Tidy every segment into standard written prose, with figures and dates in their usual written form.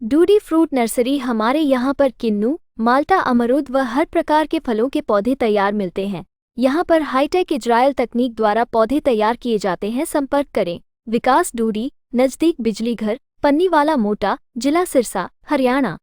Dudi fruit nursery हमारे यहाँ पर किन्नू, माल्टा, अमरूद व हर प्रकार के फलों के पौधे तैयार मिलते हैं। यहाँ पर हाईटेक इजराइल तकनीक द्वारा पौधे तैयार किए जाते हैं। संपर्क करें विकास डूडी, नज़दीक बिजली घर, पन्नीवाला मोटा, जिला सिरसा, हरियाणा।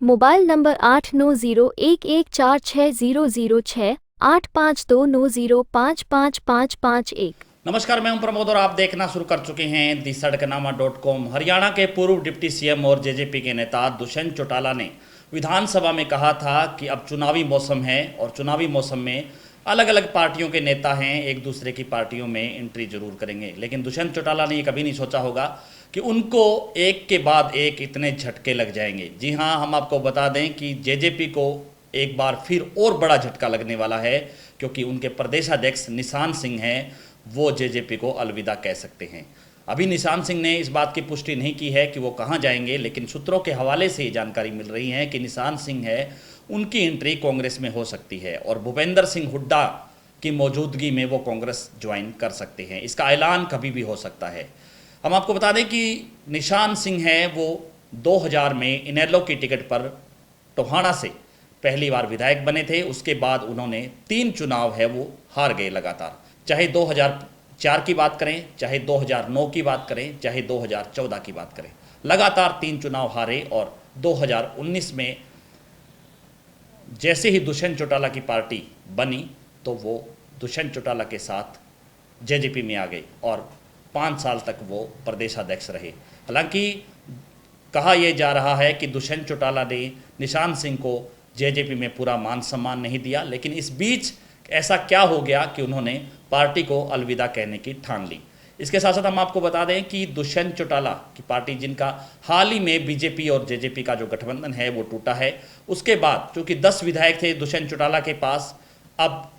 Mobile number 8901146006, 8529055551। नमस्कार, मैं हूं प्रमोद और आप देखना शुरू कर चुके हैं दी सड़कनामा.com। हरियाणा के पूर्व डिप्टी सीएम और जेजेपी के नेता दुष्यंत चौटाला ने विधानसभा में कहा था कि अब चुनावी मौसम है और चुनावी मौसम में अलग अलग पार्टियों के नेता हैं एक दूसरे की पार्टियों में एंट्री जरूर करेंगे। लेकिन दुष्यंत चौटाला ने ये कभी नहीं सोचा होगा कि उनको एक के बाद एक इतने झटके लग जाएंगे। जी हाँ, हम आपको बता दें कि जेजेपी को एक बार फिर और बड़ा झटका लगने वाला है, क्योंकि उनके प्रदेशाध्यक्ष निशान सिंह हैं, वो जेजेपी को अलविदा कह सकते हैं। अभी निशान सिंह ने इस बात की पुष्टि नहीं की है कि वो कहां जाएंगे, लेकिन सूत्रों के हवाले से ये जानकारी मिल रही है कि निशान सिंह है उनकी एंट्री कांग्रेस में हो सकती है और भूपेंद्र सिंह हुड्डा की मौजूदगी में वो कांग्रेस ज्वाइन कर सकते हैं। इसका ऐलान कभी भी हो सकता है। हम आपको बता दें कि निशान सिंह है वो 2000 में इनेलो की टिकट पर टोहाना से पहली बार विधायक बने थे। उसके बाद उन्होंने 3 चुनाव है वो हार गए लगातार, चाहे 2004 की बात करें, चाहे 2009 की बात करें, चाहे 2014 की बात करें। लगातार 3 चुनाव हारे और 2019 में जैसे ही दुष्यंत चौटाला की पार्टी बनी तो वो दुष्यंत चौटाला के साथ जेजेपी में आ गए और 5 साल तक वो प्रदेशाध्यक्ष रहे। हालांकि कहा यह जा रहा है कि दुष्यंत चौटाला ने निशान सिंह को जेजेपी में पूरा मान सम्मान नहीं दिया, लेकिन इस बीच ऐसा क्या हो गया कि उन्होंने पार्टी को अलविदा कहने की ठान ली। इसके साथ साथ हम आपको बता दें कि दुष्यंत चौटाला की पार्टी, जिनका हाल ही में बीजेपी और जेजेपी का जो गठबंधन है वो टूटा है, उसके बाद चूंकि 10 विधायक थे दुष्यंत चौटाला के पास, अब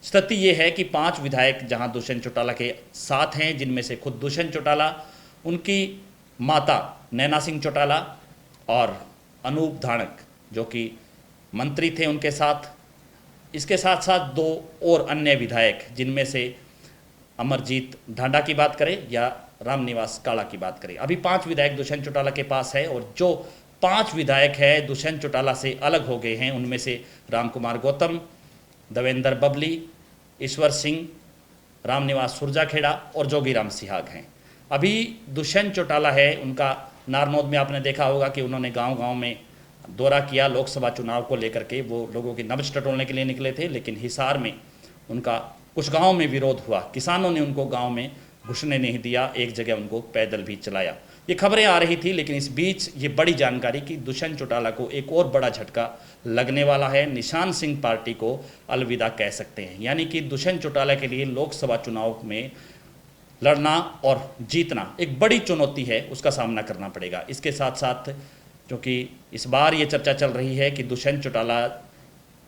स्थिति ये है कि 5 विधायक जहां दुष्यंत चौटाला के साथ हैं, जिनमें से खुद दुष्यंत चौटाला, उनकी माता नैना सिंह चौटाला और अनूप धानक जो कि मंत्री थे उनके साथ। इसके साथ साथ 2 और अन्य विधायक, जिनमें से अमरजीत ढांडा की बात करें या रामनिवास काला की बात करें। अभी 5 विधायक दुष्यंत चौटाला के पास है और जो 5 विधायक है दुष्यंत चौटाला से अलग हो गए हैं, उनमें से रामकुमार गौतम, देवेंद्र बबली, ईश्वर सिंह, रामनिवास सुरजाखेड़ा और जोगीराम सिहाग हैं। अभी दुष्यंत चौटाला है, उनका नारनौद में आपने देखा होगा कि उन्होंने गाँव-गाँव में दौरा किया लोकसभा चुनाव को लेकर के। वो लोगों की नब्ज टटोलने के लिए निकले थे, लेकिन हिसार में उनका कुछ गांव में विरोध हुआ। किसानों ने उनको गांव में घुसने नहीं दिया, एक जगह उनको पैदल भी चलाया। ये खबरें आ रही थी, लेकिन इस बीच ये बड़ी जानकारी कि दुष्यंत चौटाला को एक और बड़ा झटका लगने वाला है। निशान सिंह पार्टी को अलविदा कह सकते हैं, यानी कि दुष्यंत चौटाला के लिए लोकसभा चुनाव में लड़ना और जीतना एक बड़ी चुनौती है, उसका सामना करना पड़ेगा। इसके साथ साथ क्योंकि इस बार ये चर्चा चल रही है कि दुष्यंत चौटाला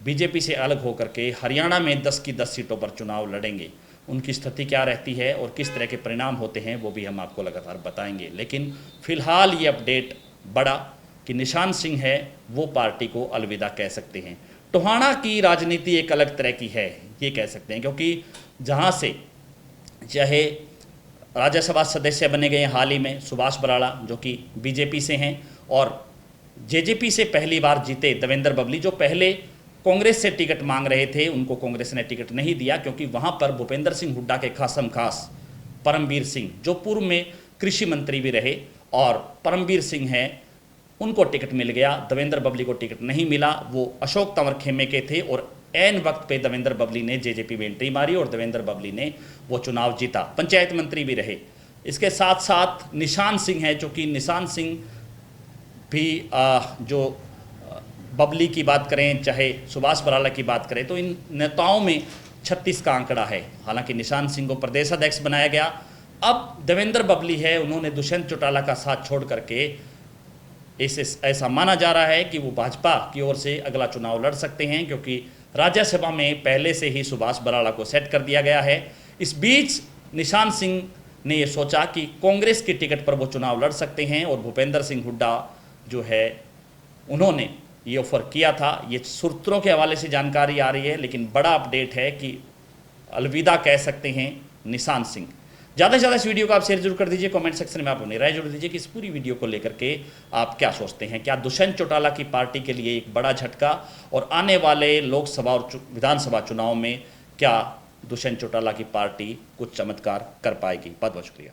बीजेपी से अलग होकर के हरियाणा में 10 की 10 सीटों पर चुनाव लड़ेंगे। उनकी स्थिति क्या रहती है और किस तरह के परिणाम होते हैं वो भी हम आपको लगातार बताएंगे। लेकिन फिलहाल ये अपडेट बड़ा कि निशान सिंह है वो पार्टी को अलविदा कह सकते हैं। टोहाना की राजनीति एक अलग तरह की है, ये कह सकते हैं, क्योंकि जहाँ से चाहे राज्यसभा सदस्य बने गए हाल ही में सुभाष बराड़ा जो कि बीजेपी से हैं, और जेजेपी से पहली बार जीते देवेंद्र बबली जो पहले कांग्रेस से टिकट मांग रहे थे, उनको कांग्रेस ने टिकट नहीं दिया क्योंकि वहां पर भूपेंद्र सिंह हुड्डा के खासम खास परमबीर सिंह जो पूर्व में कृषि मंत्री भी रहे और परमबीर सिंह हैं, उनको टिकट मिल गया। देवेंद्र बबली को टिकट नहीं मिला। वो अशोक तंवर खेमे के थे और ऐन वक्त पे देवेंद्र बबली ने जेजेपी में एंट्री मारी और देवेंद्र बबली ने वो चुनाव जीता, पंचायत मंत्री भी रहे। इसके साथ साथ निशान सिंह है, जो कि निशान सिंह भी जो बबली की बात करें चाहे सुभाष बराला की बात करें, तो इन नेताओं में 36 का आंकड़ा है। हालांकि निशान सिंह को प्रदेशाध्यक्ष बनाया गया। अब देवेंद्र बबली है, उन्होंने दुष्यंत चौटाला का साथ छोड़ करके ऐसा माना जा रहा है कि वो भाजपा की ओर से अगला चुनाव लड़ सकते हैं, क्योंकि राज्यसभा में पहले से ही सुभाष बराला को सेट कर दिया गया है। इस बीच निशान सिंह ने ये सोचा कि कांग्रेस की टिकट पर वो चुनाव लड़ सकते हैं और भूपेंद्र सिंह हुड्डा जो है उन्होंने ये ऑफर किया था। ये सूत्रों के हवाले से जानकारी आ रही है, लेकिन बड़ा अपडेट है कि अलविदा कह सकते हैं निशान सिंह। ज़्यादा से ज़्यादा इस वीडियो को आप शेयर जरूर कर दीजिए, कमेंट सेक्शन में आप अपनी राय जरूर दीजिए कि इस पूरी वीडियो को लेकर के आप क्या सोचते हैं। क्या दुष्यंत चौटाला की पार्टी के लिए एक बड़ा झटका, और आने वाले लोकसभा और विधानसभा चुनाव में क्या दुष्यंत चौटाला की पार्टी कुछ चमत्कार कर पाएगी? बहुत बहुत शुक्रिया।